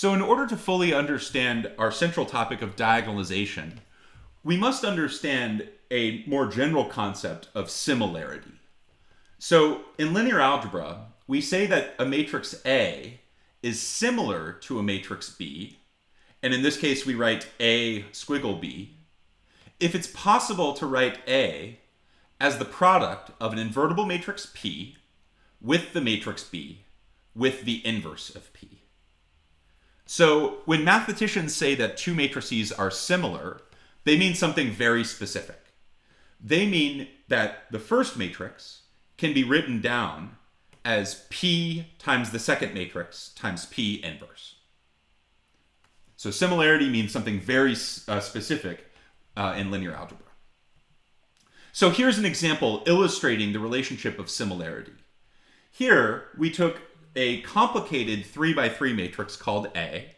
So in order to fully understand our central topic of diagonalization, we must understand a more general concept of similarity. So in linear algebra, we say that a matrix A is similar to a matrix B, and in this case we write A squiggle B, if it's possible to write A as the product of an invertible matrix P with the matrix B with the inverse of P. So when mathematicians say that two matrices are similar, they mean something very specific. They mean that the first matrix can be written down as P times the second matrix times P inverse. So similarity means something very specific in linear algebra. So here's an example illustrating the relationship of similarity. Here we took a complicated 3x3 matrix called A,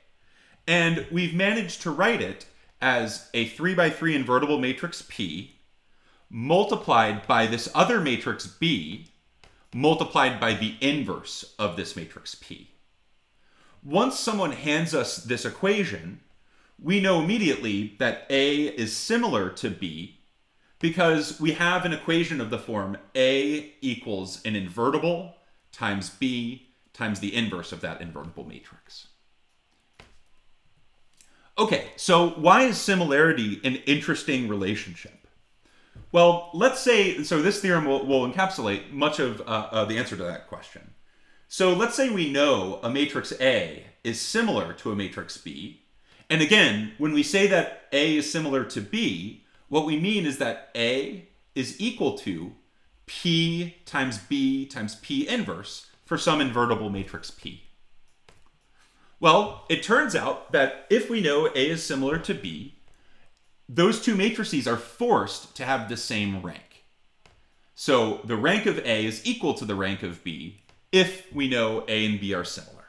and we've managed to write it as a 3x3 invertible matrix P multiplied by this other matrix B multiplied by the inverse of this matrix P. Once someone hands us this equation, we know immediately that A is similar to B because we have an equation of the form A equals an invertible times B times the inverse of that invertible matrix. Okay, so why is similarity an interesting relationship? Well, let's say, so this theorem will encapsulate much of the answer to that question. So let's say we know a matrix A is similar to a matrix B. And again, when we say that A is similar to B, what we mean is that A is equal to P times B times P inverse for some invertible matrix P. Well, it turns out that if we know A is similar to B, those two matrices are forced to have the same rank. So the rank of A is equal to the rank of B if we know A and B are similar.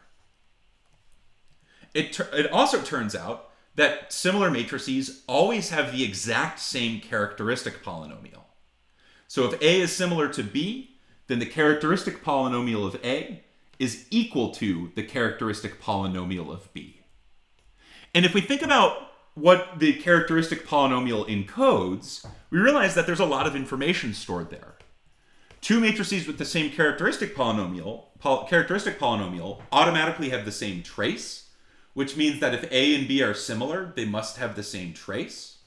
It also turns out that similar matrices always have the exact same characteristic polynomial. So if A is similar to B, then the characteristic polynomial of A is equal to the characteristic polynomial of B. And if we think about what the characteristic polynomial encodes, we realize that there's a lot of information stored there. Two matrices with the same characteristic polynomial automatically have the same trace, which means that if A and B are similar, they must have the same trace.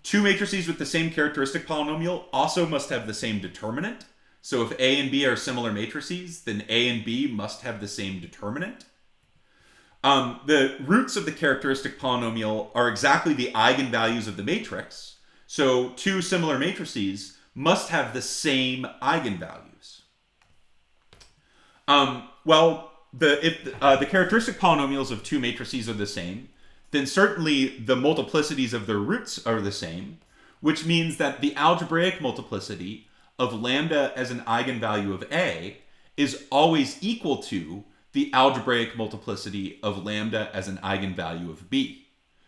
Two matrices with the same characteristic polynomial also must have the same determinant. So if A and B are similar matrices, then A and B must have the same determinant. The roots of the characteristic polynomial are exactly the eigenvalues of the matrix. So two similar matrices must have the same eigenvalues. If the characteristic polynomials of two matrices are the same, then certainly the multiplicities of their roots are the same, which means that the algebraic multiplicity of lambda as an eigenvalue of A is always equal to the algebraic multiplicity of lambda as an eigenvalue of B.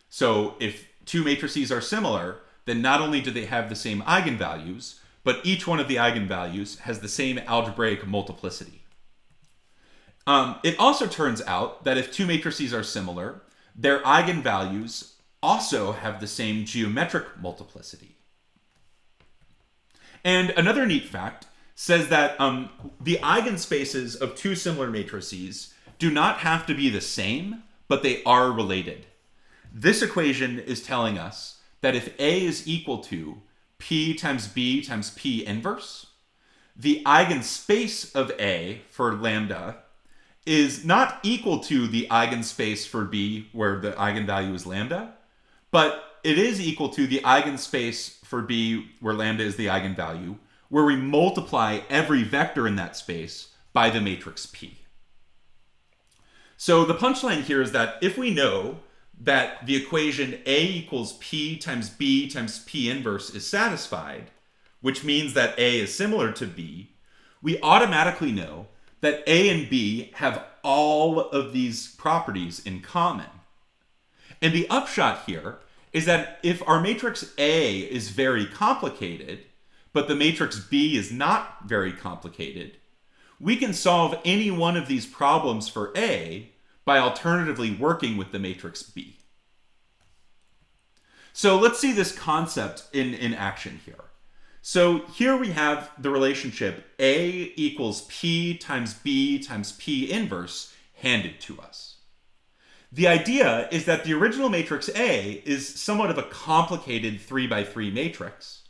So if two matrices are similar, then not only do they have the same eigenvalues, but each one of the eigenvalues has the same algebraic multiplicity. It also turns out that if two matrices are similar, their eigenvalues also have the same geometric multiplicity. And another neat fact says that the eigenspaces of two similar matrices do not have to be the same, but they are related. This equation is telling us that if A is equal to P times B times P inverse, the eigenspace of A for lambda is not equal to the eigenspace for B, where the eigenvalue is lambda, but it is equal to the eigenspace for B, where lambda is the eigenvalue, where we multiply every vector in that space by the matrix P. So the punchline here is that if we know that the equation A equals P times B times P inverse is satisfied, which means that A is similar to B, we automatically know that A and B have all of these properties in common. And the upshot here is that if our matrix A is very complicated, but the matrix B is not very complicated, we can solve any one of these problems for A by alternatively working with the matrix B. So let's see this concept in action here. So here we have the relationship A equals P times B times P inverse handed to us. The idea is that the original matrix A is somewhat of a complicated 3 by 3 matrix,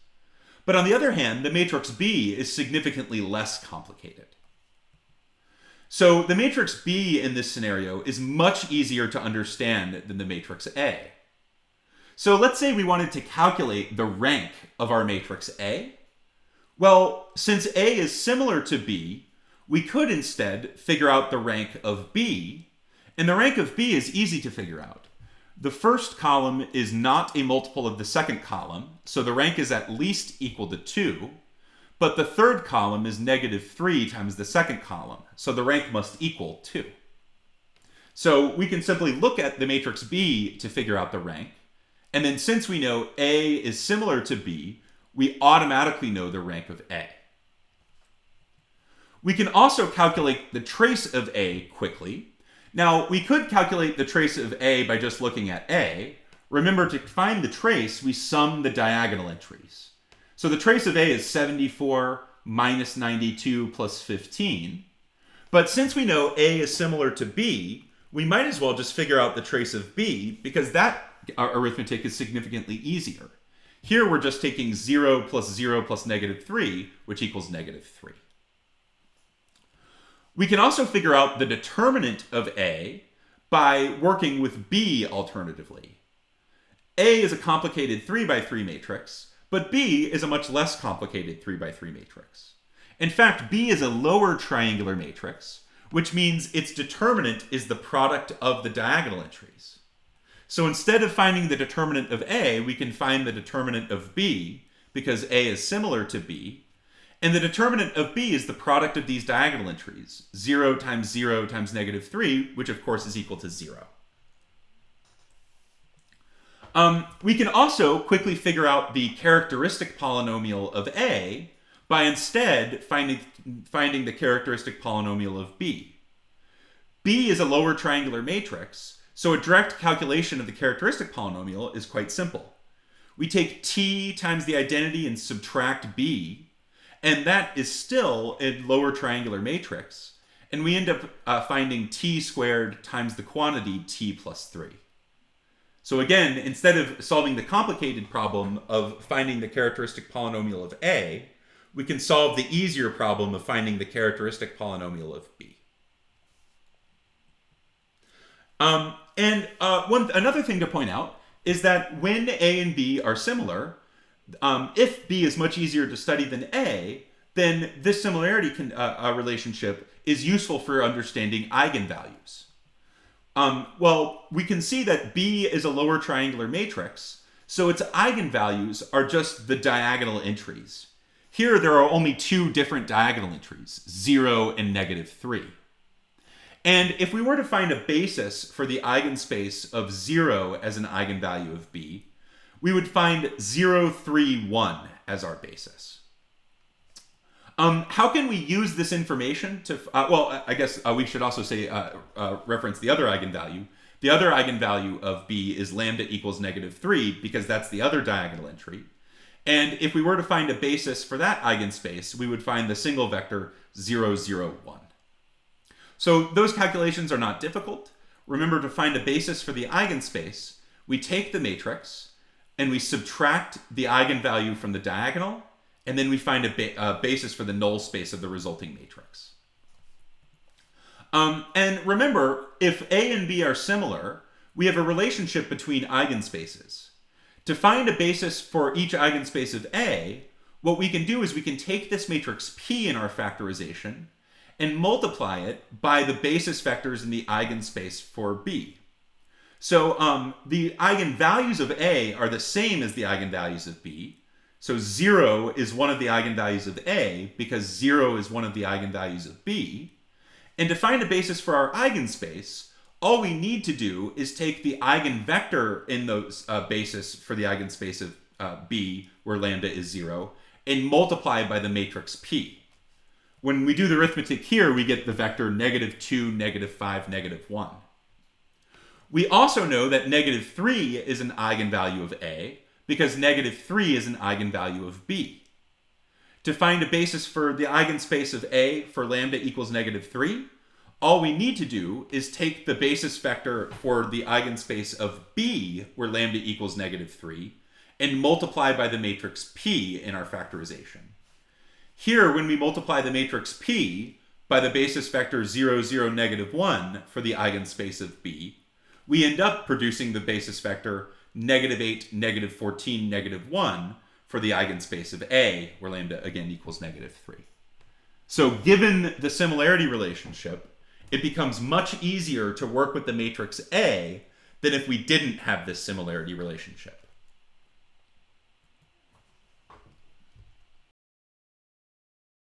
but on the other hand, the matrix B is significantly less complicated. So the matrix B in this scenario is much easier to understand than the matrix A. So let's say we wanted to calculate the rank of our matrix A. Well, since A is similar to B, we could instead figure out the rank of B, and the rank of B is easy to figure out. The first column is not a multiple of the second column, so the rank is at least equal to 2, but the third column is -3 times the second column, so the rank must equal 2. So we can simply look at the matrix B to figure out the rank, and then since we know A is similar to B, we automatically know the rank of A. We can also calculate the trace of A quickly. Now, we could calculate the trace of A by just looking at A. Remember, to find the trace, we sum the diagonal entries. So the trace of A is 74 minus 92 plus 15. But since we know A is similar to B, we might as well just figure out the trace of B, because that arithmetic is significantly easier. Here we're just taking 0 plus -3, which equals -3. We can also figure out the determinant of A by working with B alternatively. A is a complicated 3 by 3 matrix, but B is a much less complicated 3 by 3 matrix. In fact, B is a lower triangular matrix, which means its determinant is the product of the diagonal entries. So instead of finding the determinant of A, we can find the determinant of B, because A is similar to B. And the determinant of B is the product of these diagonal entries, 0 times -3, which of course is equal to 0. We can also quickly figure out the characteristic polynomial of A by instead finding the characteristic polynomial of B. B is a lower triangular matrix, so a direct calculation of the characteristic polynomial is quite simple. We take T times the identity and subtract B, and that is still a lower triangular matrix, and we end up finding T squared times the quantity T plus 3. So again, instead of solving the complicated problem of finding the characteristic polynomial of A, we can solve the easier problem of finding the characteristic polynomial of B. Another thing to point out is that when A and B are similar, if B is much easier to study than A, then this similarity relationship is useful for understanding eigenvalues. Well, we can see that B is a lower triangular matrix, so its eigenvalues are just the diagonal entries. Here, there are only two different diagonal entries, 0 and -3. And if we were to find a basis for the eigenspace of 0 as an eigenvalue of B, we would find 0, 3, 1 as our basis. How can we use this information to, well, I guess we should also say, reference the other eigenvalue. The other eigenvalue of B is lambda equals -3, because that's the other diagonal entry. And if we were to find a basis for that eigenspace, we would find the single vector 0, 0, 1. So those calculations are not difficult. Remember, to find a basis for the eigenspace, we take the matrix and we subtract the eigenvalue from the diagonal, and then we find a basis for the null space of the resulting matrix. And remember, if A and B are similar, we have a relationship between eigenspaces. To find a basis for each eigenspace of A, what we can do is we can take this matrix P in our factorization and multiply it by the basis vectors in the eigenspace for B. So the eigenvalues of A are the same as the eigenvalues of B. So 0 is one of the eigenvalues of A because 0 is one of the eigenvalues of B. And to find a basis for our eigenspace, all we need to do is take the eigenvector in those basis for the eigenspace of B, where lambda is 0, and multiply by the matrix P. When we do the arithmetic here, we get the vector -2, -5, -1. We also know that -3 is an eigenvalue of A because -3 is an eigenvalue of B. To find a basis for the eigenspace of A for lambda equals -3, all we need to do is take the basis vector for the eigenspace of B, where lambda equals -3, and multiply by the matrix P in our factorization. Here, when we multiply the matrix P by the basis vector 0, 0, -1 for the eigenspace of B, we end up producing the basis vector -8, -14, -1 for the eigenspace of A, where lambda again equals -3. So given the similarity relationship, it becomes much easier to work with the matrix A than if we didn't have this similarity relationship.